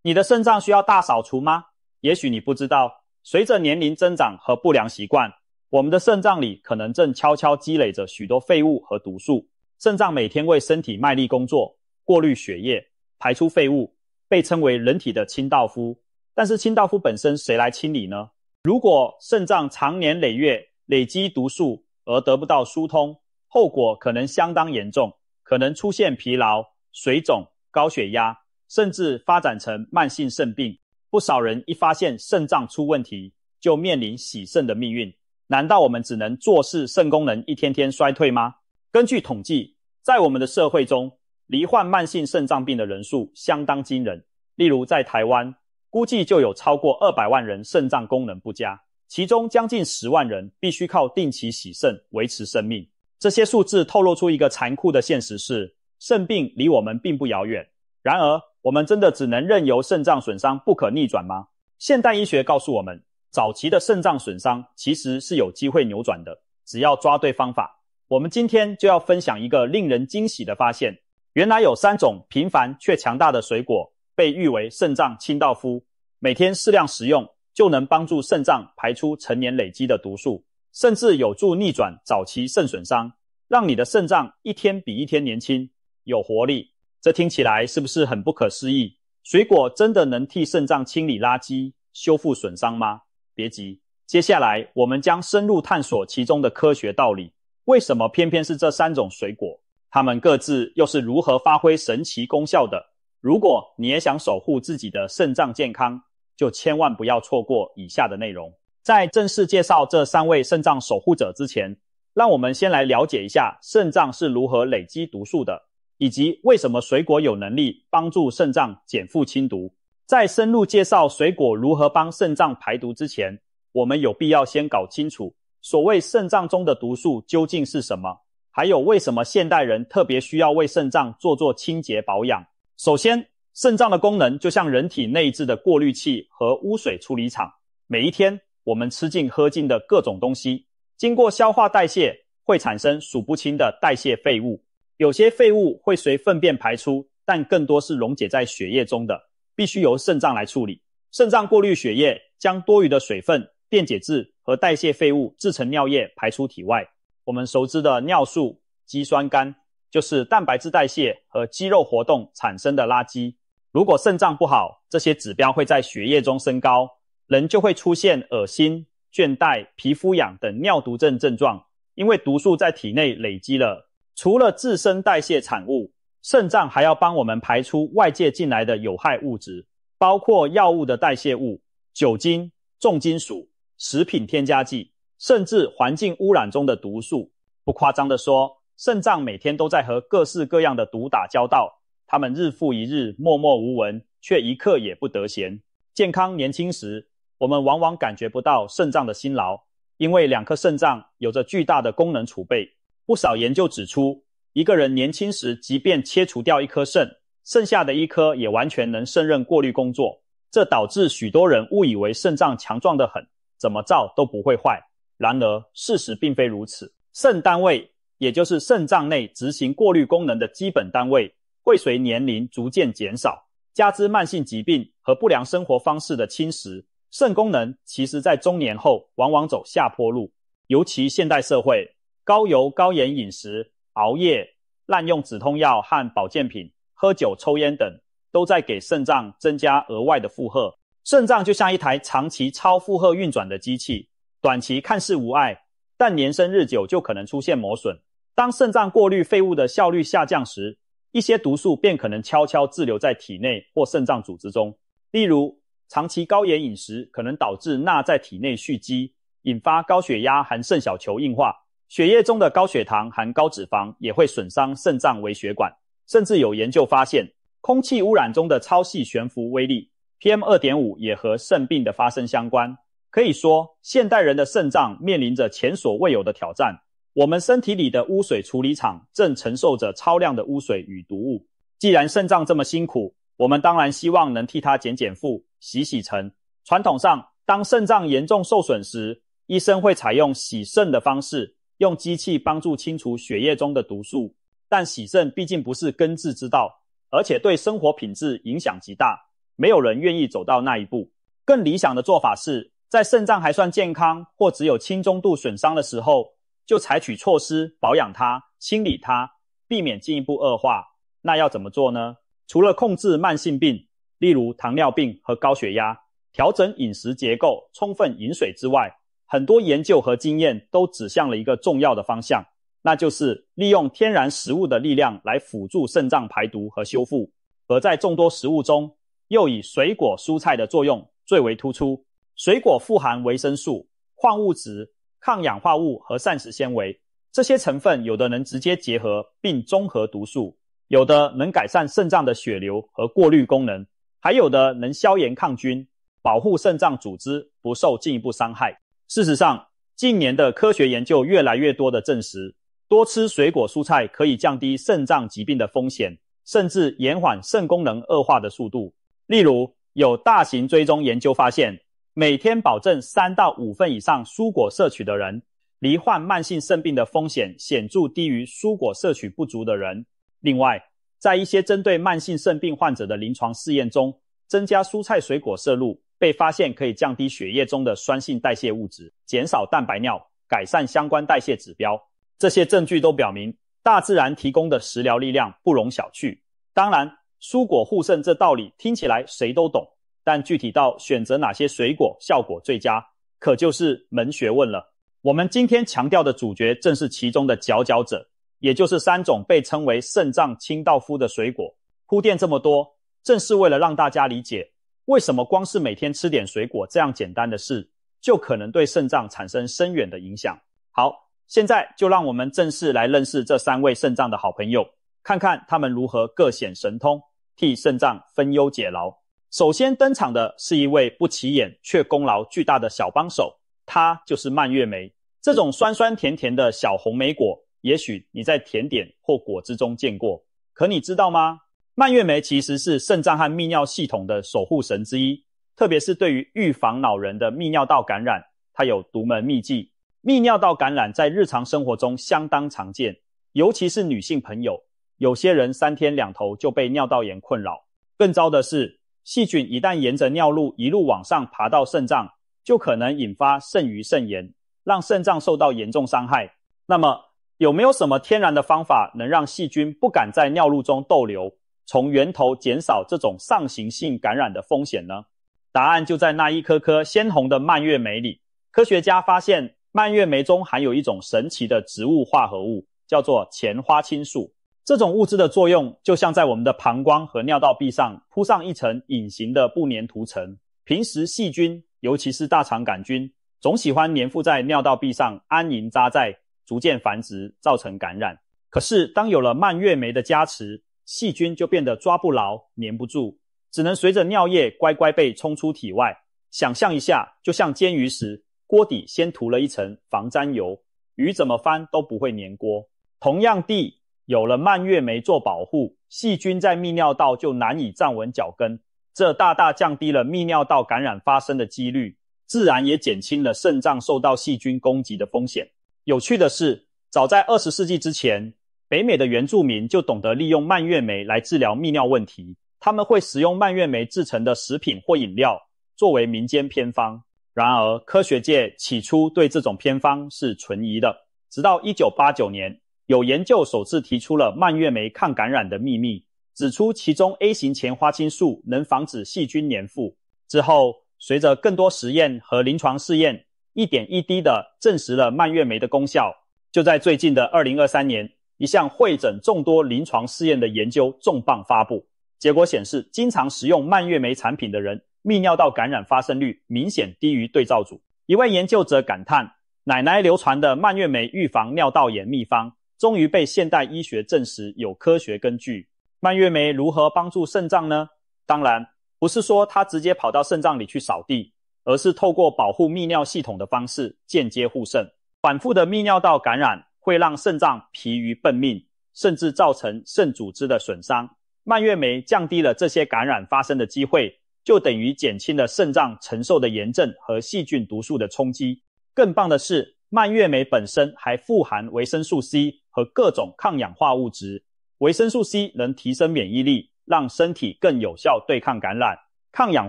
你的肾脏需要大扫除吗？也许你不知道，随着年龄增长和不良习惯，我们的肾脏里可能正悄悄积累着许多废物和毒素。肾脏每天为身体卖力工作，过滤血液，排出废物，被称为人体的清道夫。但是清道夫本身谁来清理呢？如果肾脏长年累月累积毒素而得不到疏通，后果可能相当严重，可能出现疲劳、水肿、高血压，甚至发展成慢性肾病。不少人一发现肾脏出问题，就面临洗肾的命运。难道我们只能坐视肾功能一天天衰退吗？根据统计，在我们的社会中，罹患慢性肾脏病的人数相当惊人。例如在台湾，估计就有超过200万人肾脏功能不佳，其中将近10万人必须靠定期洗肾维持生命。这些数字透露出一个残酷的现实是，肾病离我们并不遥远。然而，我们真的只能任由肾脏损伤不可逆转吗？现代医学告诉我们，早期的肾脏损伤其实是有机会扭转的，只要抓对方法。我们今天就要分享一个令人惊喜的发现，原来有3种平凡却强大的水果被誉为肾脏清道夫，每天适量食用就能帮助肾脏排出成年累积的毒素，甚至有助逆转早期肾损伤，让你的肾脏一天比一天年轻，有活力。这听起来是不是很不可思议？水果真的能替肾脏清理垃圾、修复损伤吗？别急，接下来我们将深入探索其中的科学道理。为什么偏偏是这3种水果？它们各自又是如何发挥神奇功效的？如果你也想守护自己的肾脏健康，就千万不要错过以下的内容。在正式介绍这3位肾脏守护者之前，让我们先来了解一下肾脏是如何累积毒素的，以及为什么水果有能力帮助肾脏减负清毒。在深入介绍水果如何帮肾脏排毒之前，我们有必要先搞清楚所谓肾脏中的毒素究竟是什么，还有为什么现代人特别需要为肾脏做清洁保养。首先，肾脏的功能就像人体内置的过滤器和污水处理厂。每一天我们吃进喝进的各种东西，经过消化代谢会产生数不清的代谢废物，有些废物会随粪便排出，但更多是溶解在血液中的，必须由肾脏来处理。肾脏过滤血液，将多余的水分、电解质和代谢废物制成尿液排出体外。我们熟知的尿素、肌酸酐就是蛋白质代谢和肌肉活动产生的垃圾。如果肾脏不好，这些指标会在血液中升高，人就会出现恶心、倦怠、皮肤痒等尿毒症症状，因为毒素在体内累积了。除了自身代谢产物，肾脏还要帮我们排出外界进来的有害物质，包括药物的代谢物、酒精、重金属、食品添加剂，甚至环境污染中的毒素。不夸张地说，肾脏每天都在和各式各样的毒打交道，它们日复一日默默无闻，却一刻也不得闲。健康年轻时，我们往往感觉不到肾脏的辛劳，因为2颗肾脏有着巨大的功能储备。不少研究指出，一个人年轻时即便切除掉1颗肾，剩下的1颗也完全能胜任过滤工作，这导致许多人误以为肾脏强壮得很，怎么造都不会坏。然而事实并非如此，肾单位，也就是肾脏内执行过滤功能的基本单位，会随年龄逐渐减少，加之慢性疾病和不良生活方式的侵蚀，肾功能其实在中年后往往走下坡路。尤其现代社会，高油高盐饮食、熬夜、滥用止痛药和保健品、喝酒抽烟等，都在给肾脏增加额外的负荷。肾脏就像一台长期超负荷运转的机器，短期看似无碍，但年深日久就可能出现磨损。当肾脏过滤废物的效率下降时，一些毒素便可能悄悄滞留在体内或肾脏组织中。例如，长期高盐饮食可能导致钠在体内蓄积，引发高血压和肾小球硬化。血液中的高血糖和高脂肪也会损伤肾脏微血管。甚至有研究发现，空气污染中的超细悬浮微粒 PM2.5 也和肾病的发生相关。可以说，现代人的肾脏面临着前所未有的挑战。我们身体里的污水处理厂正承受着超量的污水与毒物。既然肾脏这么辛苦，我们当然希望能替它减负、洗尘。传统上，当肾脏严重受损时，医生会采用洗肾的方式，用机器帮助清除血液中的毒素。但洗肾毕竟不是根治之道，而且对生活品质影响极大。没有人愿意走到那一步。更理想的做法是，在肾脏还算健康或只有轻中度损伤的时候，就采取措施保养它、清理它，避免进一步恶化。那要怎么做呢？除了控制慢性病，例如糖尿病和高血压，调整饮食结构、充分饮水之外，很多研究和经验都指向了一个重要的方向，那就是利用天然食物的力量来辅助肾脏排毒和修复。而在众多食物中，又以水果蔬菜的作用最为突出。水果富含维生素、矿物质、抗氧化物和膳食纤维，这些成分有的能直接结合并中和毒素，有的能改善肾脏的血流和过滤功能，还有的能消炎抗菌，保护肾脏组织不受进一步伤害。事实上，近年的科学研究越来越多的证实，多吃水果蔬菜可以降低肾脏疾病的风险，甚至延缓肾功能恶化的速度。例如，有大型追踪研究发现，每天保证3到5份以上蔬果摄取的人，罹患慢性肾病的风险显著低于蔬果摄取不足的人。另外，在一些针对慢性肾病患者的临床试验中，增加蔬菜水果摄入，被发现可以降低血液中的酸性代谢物质，减少蛋白尿，改善相关代谢指标。这些证据都表明，大自然提供的食疗力量不容小觑。当然，蔬果护肾这道理听起来谁都懂，但具体到选择哪些水果效果最佳，可就是门学问了。我们今天强调的主角正是其中的佼佼者，也就是3种被称为肾脏清道夫的水果。铺垫这么多，正是为了让大家理解，为什么光是每天吃点水果这样简单的事，就可能对肾脏产生深远的影响。好，现在就让我们正式来认识这3位肾脏的好朋友，看看他们如何各显神通，替肾脏分忧解劳。首先登场的是一位不起眼却功劳巨大的小帮手，它就是蔓越莓。这种酸酸甜甜的小红莓果，也许你在甜点或果汁中见过，可你知道吗？蔓越莓其实是肾脏和泌尿系统的守护神之一，特别是对于预防老人的泌尿道感染，它有独门秘技。泌尿道感染在日常生活中相当常见，尤其是女性朋友，有些人3天2头就被尿道炎困扰。更糟的是，细菌一旦沿着尿路一路往上爬到肾脏，就可能引发肾盂肾炎，让肾脏受到严重伤害。那么，有没有什么天然的方法能让细菌不敢在尿路中逗留，从源头减少这种上行性感染的风险呢？答案就在那一颗颗鲜红的蔓越莓里。科学家发现，蔓越莓中含有一种神奇的植物化合物，叫做前花青素。这种物质的作用就像在我们的膀胱和尿道壁上铺上一层隐形的不粘涂层。平时细菌，尤其是大肠杆菌，总喜欢粘附在尿道壁上安营扎寨，逐渐繁殖，造成感染。可是当有了蔓越莓的加持，细菌就变得抓不牢，粘不住，只能随着尿液乖乖被冲出体外。想象一下，就像煎鱼时，锅底先涂了一层防粘油，鱼怎么翻都不会粘锅。同样地，有了蔓越莓做保护，细菌在泌尿道就难以站稳脚跟，这大大降低了泌尿道感染发生的几率，自然也减轻了肾脏受到细菌攻击的风险。有趣的是，早在20世纪之前，北美的原住民就懂得利用蔓越莓来治疗泌尿问题，他们会使用蔓越莓制成的食品或饮料作为民间偏方。然而，科学界起初对这种偏方是存疑的，直到1989年，有研究首次提出了蔓越莓抗感染的秘密，指出其中 A 型前花青素能防止细菌粘附。之后，随着更多实验和临床试验，一点一滴地证实了蔓越莓的功效。就在最近的2023年，一项汇整众多临床试验的研究重磅发布，结果显示，经常食用蔓越莓产品的人，泌尿道感染发生率明显低于对照组。一位研究者感叹，奶奶流传的蔓越莓预防尿道炎秘方终于被现代医学证实有科学根据。蔓越莓如何帮助肾脏呢？当然，不是说它直接跑到肾脏里去扫地，而是透过保护泌尿系统的方式间接护肾。反复的泌尿道感染会让肾脏疲于奔命，甚至造成肾组织的损伤。蔓越莓降低了这些感染发生的机会，就等于减轻了肾脏承受的炎症和细菌毒素的冲击。更棒的是，蔓越莓本身还富含维生素 C 和各种抗氧化物质。维生素 C 能提升免疫力，让身体更有效对抗感染。抗氧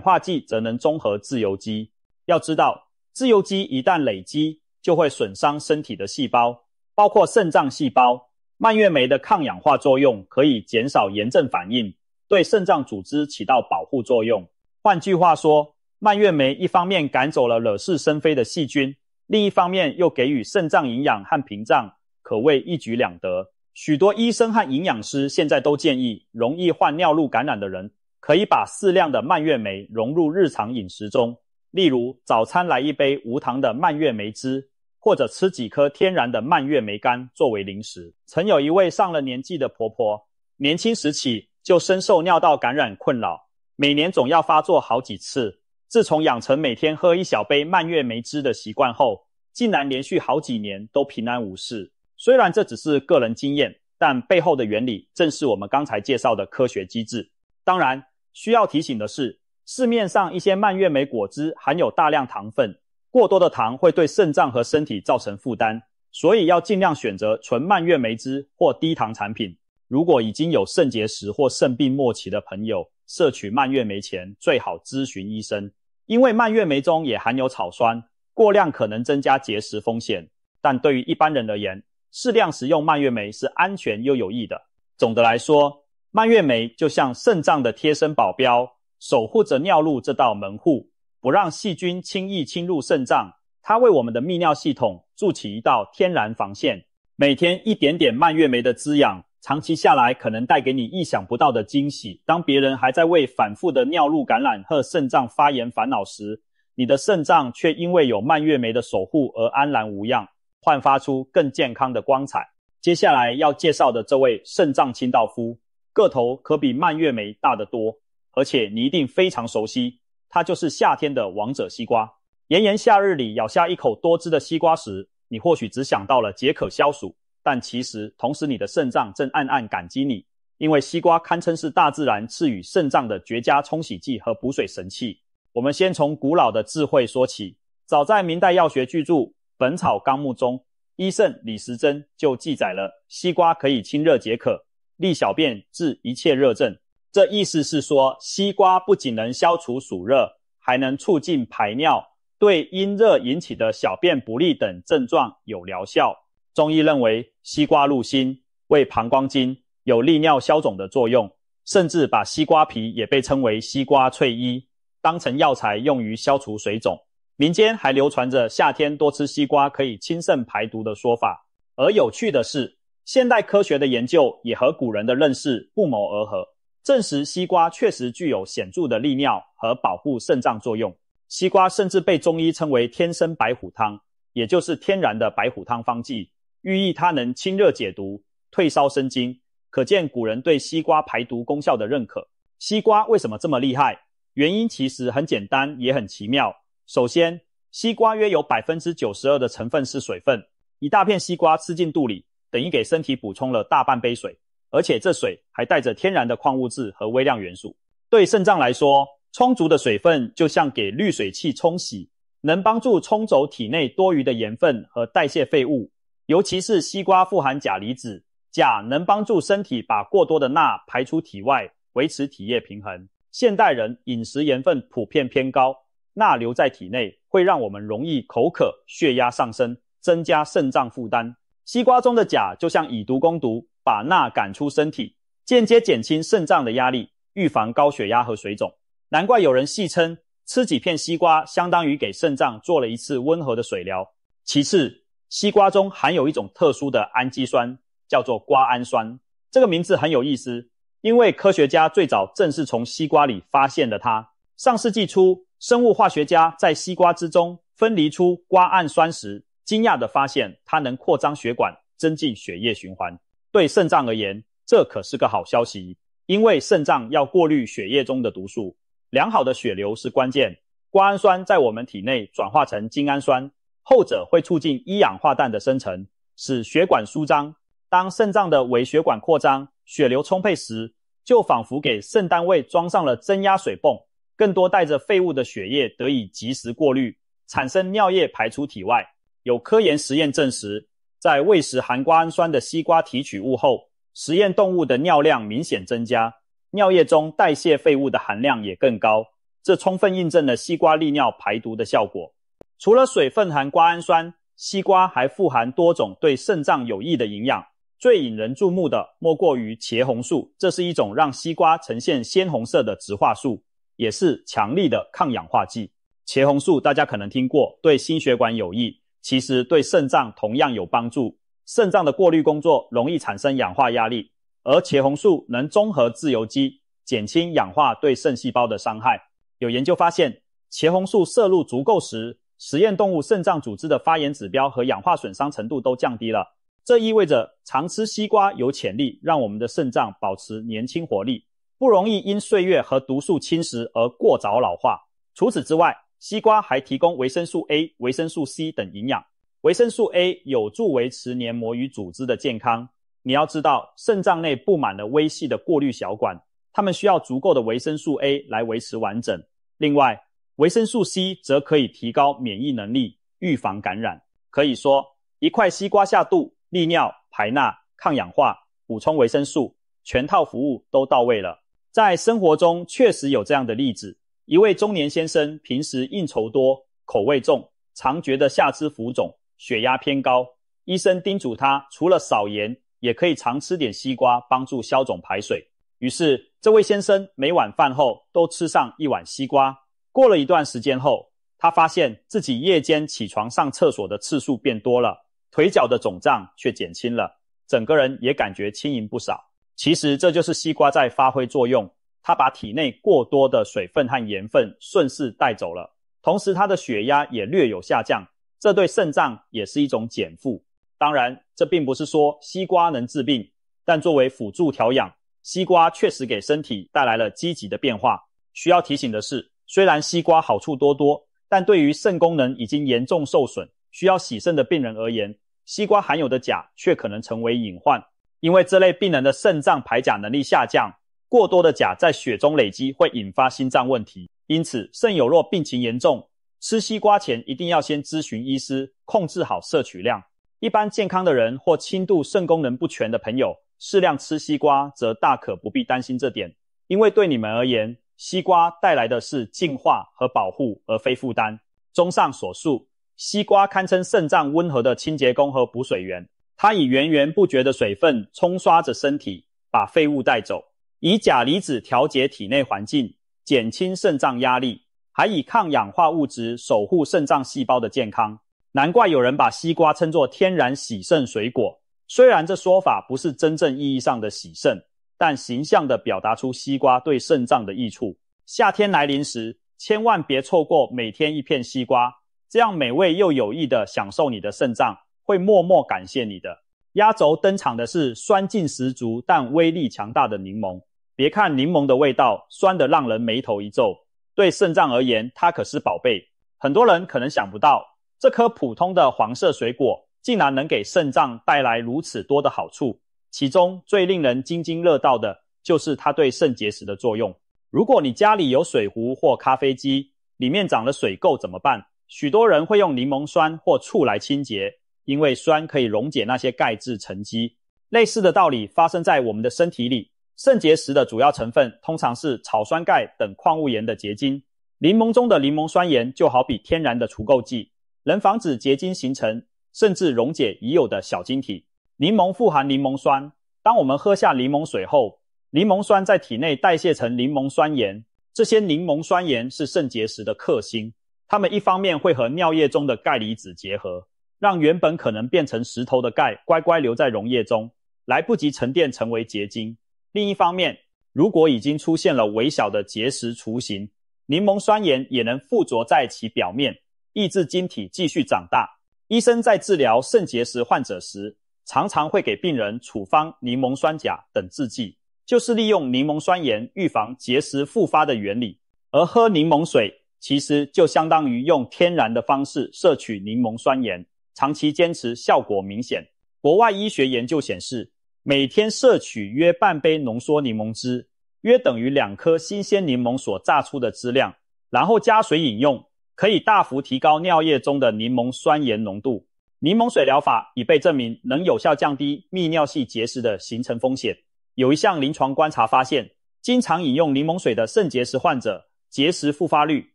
化剂则能中和自由基。要知道，自由基一旦累积，就会损伤身体的细胞，包括肾脏细胞。蔓越莓的抗氧化作用可以减少炎症反应，对肾脏组织起到保护作用。换句话说，蔓越莓一方面赶走了惹是生非的细菌，另一方面又给予肾脏营养和屏障，可谓一举两得。许多医生和营养师现在都建议，容易患尿路感染的人可以把适量的蔓越莓融入日常饮食中，例如早餐来一杯无糖的蔓越莓汁，或者吃几颗天然的蔓越莓干作为零食。曾有一位上了年纪的婆婆，年轻时起就深受尿道感染困扰，每年总要发作好几次。自从养成每天喝一小杯蔓越莓汁的习惯后，竟然连续好几年都平安无事。虽然这只是个人经验，但背后的原理正是我们刚才介绍的科学机制。当然，需要提醒的是，市面上一些蔓越莓果汁含有大量糖分，过多的糖会对肾脏和身体造成负担，所以要尽量选择纯蔓越莓汁或低糖产品。如果已经有肾结石或肾病末期的朋友，摄取蔓越莓前最好咨询医生，因为蔓越莓中也含有草酸，过量可能增加结石风险。但对于一般人而言，适量食用蔓越莓是安全又有益的。总的来说，蔓越莓就像肾脏的贴身保镖，守护着尿路这道门户，不让细菌轻易侵入肾脏。它为我们的泌尿系统筑起一道天然防线。每天一点点蔓越莓的滋养，长期下来可能带给你意想不到的惊喜。当别人还在为反复的尿路感染和肾脏发炎烦恼时，你的肾脏却因为有蔓越莓的守护而安然无恙，焕发出更健康的光彩。接下来要介绍的这位肾脏清道夫，个头可比蔓越莓大得多，而且你一定非常熟悉，它就是夏天的王者西瓜。炎炎夏日里咬下一口多汁的西瓜时，你或许只想到了解渴消暑，但其实同时你的肾脏正暗暗感激你，因为西瓜堪称是大自然赐予肾脏的绝佳冲洗剂和补水神器。我们先从古老的智慧说起，早在明代药学巨著《本草纲目》中，医圣李时珍就记载了西瓜可以清热解渴，利小便，治一切热症。这意思是说，西瓜不仅能消除暑热，还能促进排尿，对因热引起的小便不利等症状有疗效。中医认为西瓜入心，为膀胱经，有利尿消肿的作用，甚至把西瓜皮也被称为西瓜翠衣，当成药材用于消除水肿。民间还流传着夏天多吃西瓜可以清肾排毒的说法。而有趣的是，现代科学的研究也和古人的认识不谋而合，证实西瓜确实具有显著的利尿和保护肾脏作用。西瓜甚至被中医称为天生白虎汤，也就是天然的白虎汤方剂，寓意它能清热解毒，退烧生津，可见古人对西瓜排毒功效的认可。西瓜为什么这么厉害？原因其实很简单，也很奇妙。首先，西瓜约有 92% 的成分是水分，一大片西瓜吃进肚里，等于给身体补充了大半杯水，而且这水还带着天然的矿物质和微量元素。对肾脏来说，充足的水分就像给滤水器冲洗，能帮助冲走体内多余的盐分和代谢废物。尤其是西瓜富含钾离子，钾能帮助身体把过多的钠排出体外，维持体液平衡。现代人饮食盐分普遍偏高，钠留在体内会让我们容易口渴、血压上升，增加肾脏负担。西瓜中的钾就像以毒攻毒，把钠赶出身体，间接减轻肾脏的压力，预防高血压和水肿。难怪有人戏称吃几片西瓜相当于给肾脏做了一次温和的水疗。其次，西瓜中含有一种特殊的氨基酸，叫做瓜氨酸。这个名字很有意思，因为科学家最早正是从西瓜里发现了它。上世纪初，生物化学家在西瓜汁中分离出瓜氨酸时，惊讶地发现它能扩张血管，增进血液循环。对肾脏而言，这可是个好消息，因为肾脏要过滤血液中的毒素，良好的血流是关键。瓜氨酸在我们体内转化成精氨酸，后者会促进一氧化氮的生成，使血管舒张。当肾脏的微血管扩张，血流充沛时，就仿佛给肾单位装上了增压水泵，更多带着废物的血液得以及时过滤，产生尿液排出体外。有科研实验证实，在喂食含瓜氨酸的西瓜提取物后，实验动物的尿量明显增加，尿液中代谢废物的含量也更高。这充分印证了西瓜利尿排毒的效果。除了水分含瓜氨酸，西瓜还富含多种对肾脏有益的营养。最引人注目的莫过于茄红素，这是一种让西瓜呈现鲜红色的植化素，也是强力的抗氧化剂。茄红素大家可能听过，对心血管有益，其实对肾脏同样有帮助。肾脏的过滤工作容易产生氧化压力，而茄红素能中和自由基，减轻氧化对肾细胞的伤害。有研究发现，茄红素摄入足够时，实验动物肾脏组织的发炎指标和氧化损伤程度都降低了。这意味着常吃西瓜有潜力让我们的肾脏保持年轻活力，不容易因岁月和毒素侵蚀而过早老化。除此之外，西瓜还提供维生素 A、维生素 C 等营养。维生素 A 有助维持黏膜与组织的健康。你要知道，肾脏内布满了微细的过滤小管，它们需要足够的维生素 A 来维持完整。另外，维生素 C 则可以提高免疫能力，预防感染。可以说，一块西瓜下肚，利尿、排钠、抗氧化、补充维生素，全套服务都到位了。在生活中确实有这样的例子，一位中年先生平时应酬多，口味重，常觉得下肢浮肿，血压偏高。医生叮嘱他，除了少盐，也可以常吃点西瓜，帮助消肿排水。于是，这位先生每晚饭后都吃上一碗西瓜。过了一段时间后，他发现自己夜间起床上厕所的次数变多了，腿脚的肿胀却减轻了，整个人也感觉轻盈不少。其实这就是西瓜在发挥作用，它把体内过多的水分和盐分顺势带走了，同时它的血压也略有下降，这对肾脏也是一种减负。当然，这并不是说西瓜能治病，但作为辅助调养，西瓜确实给身体带来了积极的变化。需要提醒的是，虽然西瓜好处多多，但对于肾功能已经严重受损，需要洗肾的病人而言，西瓜含有的钾却可能成为隐患。因为这类病人的肾脏排钾能力下降，过多的钾在血中累积会引发心脏问题。因此，肾友若病情严重，吃西瓜前一定要先咨询医师，控制好摄取量。一般健康的人或轻度肾功能不全的朋友，适量吃西瓜则大可不必担心这点，因为对你们而言，西瓜带来的是净化和保护，而非负担。综上所述，西瓜堪称肾脏温和的清洁工和补水源，它以源源不绝的水分冲刷着身体，把废物带走，以钾离子调节体内环境，减轻肾脏压力，还以抗氧化物质守护肾脏细胞的健康。难怪有人把西瓜称作天然洗肾水果。虽然这说法不是真正意义上的洗肾，但形象地表达出西瓜对肾脏的益处。夏天来临时，千万别错过每天一片西瓜，这样美味又有益地享受你的肾脏，会默默感谢你的。压轴登场的是酸劲十足但威力强大的柠檬。别看柠檬的味道酸得让人眉头一皱，对肾脏而言，它可是宝贝。很多人可能想不到，这颗普通的黄色水果竟然能给肾脏带来如此多的好处，其中最令人津津乐道的就是它对肾结石的作用。如果你家里有水壶或咖啡机，里面长了水垢怎么办？许多人会用柠檬酸或醋来清洁，因为酸可以溶解那些钙质沉积。类似的道理发生在我们的身体里，肾结石的主要成分通常是草酸钙等矿物盐的结晶。柠檬中的柠檬酸盐就好比天然的除垢剂，能防止结晶形成，甚至溶解已有的小晶体。柠檬富含柠檬酸，当我们喝下柠檬水后，柠檬酸在体内代谢成柠檬酸盐，这些柠檬酸盐是肾结石的克星。它们一方面会和尿液中的钙离子结合，让原本可能变成石头的钙乖乖留在溶液中，来不及沉淀成为结晶。另一方面，如果已经出现了微小的结石雏形，柠檬酸盐也能附着在其表面，抑制晶体继续长大。医生在治疗肾结石患者时，常常会给病人处方柠檬酸钾等制剂，就是利用柠檬酸盐预防结石复发的原理。而喝柠檬水其实就相当于用天然的方式摄取柠檬酸盐，长期坚持效果明显。国外医学研究显示，每天摄取约半杯浓缩柠檬汁，约等于2颗新鲜柠檬所榨出的汁量，然后加水饮用，可以大幅提高尿液中的柠檬酸盐浓度。柠檬水疗法已被证明能有效降低泌尿系结石的形成风险。有一项临床观察发现，经常饮用柠檬水的肾结石患者结石复发率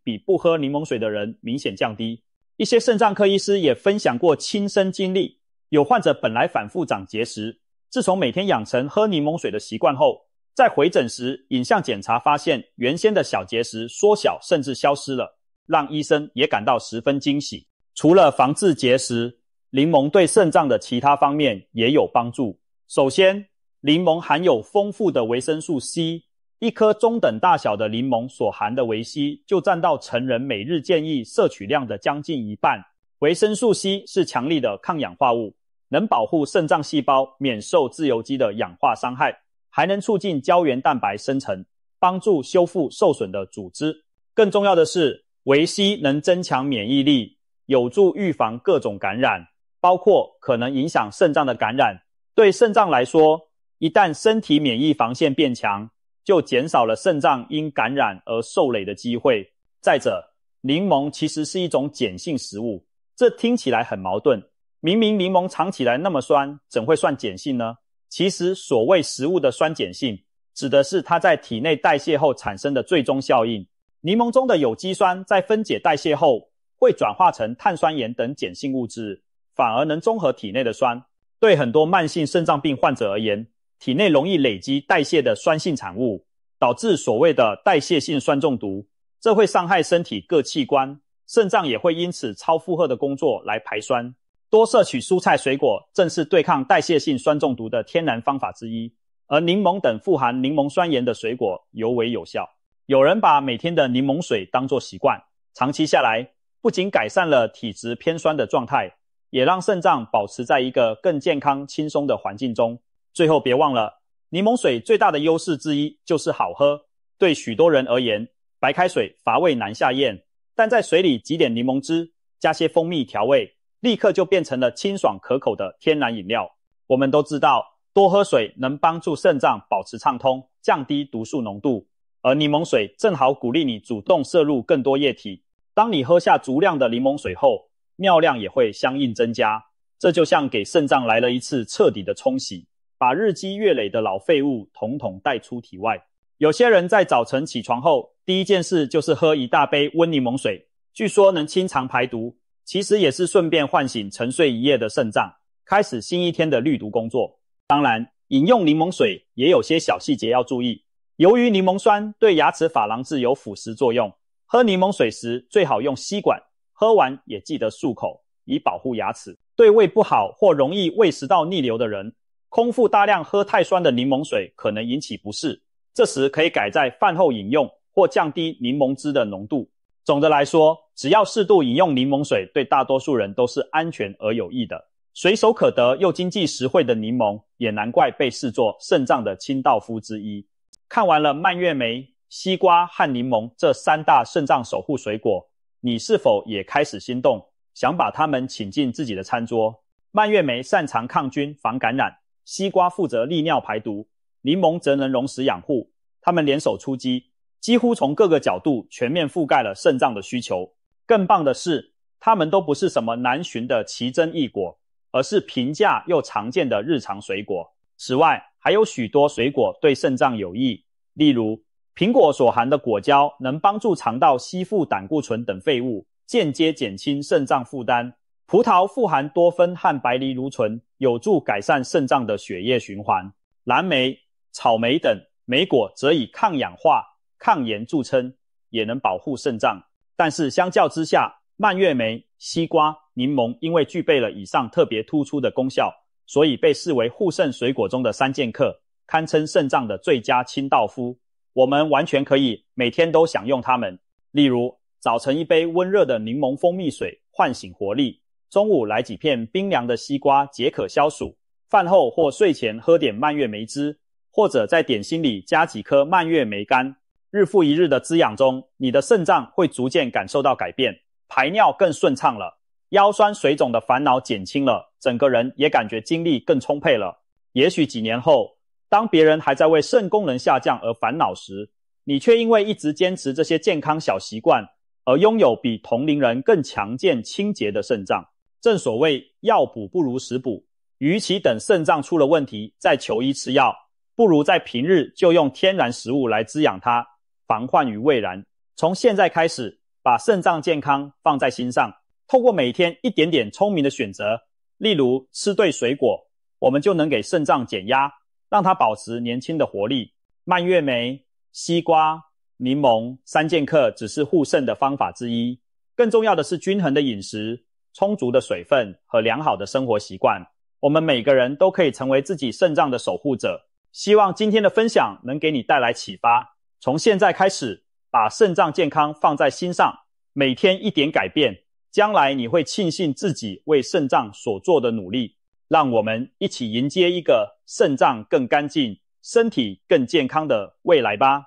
比不喝柠檬水的人明显降低。一些肾脏科医师也分享过亲身经历，有患者本来反复长结石，自从每天养成喝柠檬水的习惯后，在回诊时影像检查发现原先的小结石缩小甚至消失了，让医生也感到十分惊喜。除了防治结石，柠檬对肾脏的其他方面也有帮助。首先，柠檬含有丰富的维生素 C， 一颗中等大小的柠檬所含的维 C 就占到成人每日建议摄取量的将近一半。维生素 C 是强力的抗氧化物，能保护肾脏细胞免受自由基的氧化伤害，还能促进胶原蛋白生成，帮助修复受损的组织。更重要的是，维 C 能增强免疫力，有助预防各种感染，包括可能影响肾脏的感染。对肾脏来说，一旦身体免疫防线变强，就减少了肾脏因感染而受累的机会。再者，柠檬其实是一种碱性食物，这听起来很矛盾。明明柠檬尝起来那么酸，怎会算碱性呢？其实所谓食物的酸碱性，指的是它在体内代谢后产生的最终效应。柠檬中的有机酸在分解代谢后，会转化成碳酸盐等碱性物质，反而能中和体内的酸。对很多慢性肾脏病患者而言，体内容易累积代谢的酸性产物，导致所谓的代谢性酸中毒，这会伤害身体各器官，肾脏也会因此超负荷的工作来排酸。多摄取蔬菜水果正是对抗代谢性酸中毒的天然方法之一，而柠檬等富含柠檬酸盐的水果尤为有效。有人把每天的柠檬水当作习惯，长期下来，不仅改善了体质偏酸的状态，也让肾脏保持在一个更健康轻松的环境中。最后别忘了，柠檬水最大的优势之一就是好喝。对许多人而言，白开水乏味难下咽，但在水里挤点柠檬汁，加些蜂蜜调味，立刻就变成了清爽可口的天然饮料。我们都知道，多喝水能帮助肾脏保持畅通，降低毒素浓度，而柠檬水正好鼓励你主动摄入更多液体。当你喝下足量的柠檬水后，尿量也会相应增加，这就像给肾脏来了一次彻底的冲洗，把日积月累的老废物统统带出体外。有些人在早晨起床后，第一件事就是喝一大杯温柠檬水，据说能清肠排毒，其实也是顺便唤醒沉睡一夜的肾脏，开始新一天的滤毒工作。当然，饮用柠檬水也有些小细节要注意。由于柠檬酸对牙齿珐琅质有腐蚀作用，喝柠檬水时最好用吸管，喝完也记得漱口，以保护牙齿。对胃不好或容易胃食道逆流的人，空腹大量喝太酸的柠檬水可能引起不适，这时可以改在饭后饮用或降低柠檬汁的浓度。总的来说，只要适度饮用柠檬水，对大多数人都是安全而有益的。随手可得又经济实惠的柠檬，也难怪被视作肾脏的清道夫之一。看完了蔓越莓、西瓜和柠檬这三大肾脏守护水果，你是否也开始心动，想把它们请进自己的餐桌？蔓越莓擅长抗菌防感染，西瓜负责利尿排毒，柠檬则能溶食养护。它们联手出击，几乎从各个角度全面覆盖了肾脏的需求。更棒的是，它们都不是什么难寻的奇珍异果，而是平价又常见的日常水果。此外，还有许多水果对肾脏有益，例如苹果所含的果胶能帮助肠道吸附胆固醇等废物，间接减轻肾脏负担。葡萄富含多酚和白藜芦醇，有助改善肾脏的血液循环。蓝莓、草莓等莓果则以抗氧化、抗炎著称，也能保护肾脏。但是相较之下，蔓越莓、西瓜、柠檬因为具备了以上特别突出的功效，所以被视为护肾水果中的三剑客，堪称肾脏的最佳清道夫。我们完全可以每天都享用它们，例如早晨一杯温热的柠檬蜂蜜水唤醒活力，中午来几片冰凉的西瓜解渴消暑，饭后或睡前喝点蔓越莓汁，或者在点心里加几颗蔓越莓干。日复一日的滋养中，你的肾脏会逐渐感受到改变，排尿更顺畅了，腰酸水肿的烦恼减轻了，整个人也感觉精力更充沛了。也许几年后，当别人还在为肾功能下降而烦恼时，你却因为一直坚持这些健康小习惯，而拥有比同龄人更强健清洁的肾脏。正所谓药补不如食补，与其等肾脏出了问题再求医吃药，不如在平日就用天然食物来滋养它，防患于未然。从现在开始，把肾脏健康放在心上，透过每天一点点聪明的选择，例如吃对水果，我们就能给肾脏减压，让它保持年轻的活力。蔓越莓、西瓜、柠檬、三剑客只是护肾的方法之一，更重要的是均衡的饮食、充足的水分和良好的生活习惯。我们每个人都可以成为自己肾脏的守护者。希望今天的分享能给你带来启发。从现在开始，把肾脏健康放在心上，每天一点改变，将来你会庆幸自己为肾脏所做的努力。让我们一起迎接一个肾脏更干净、身体更健康的未来吧。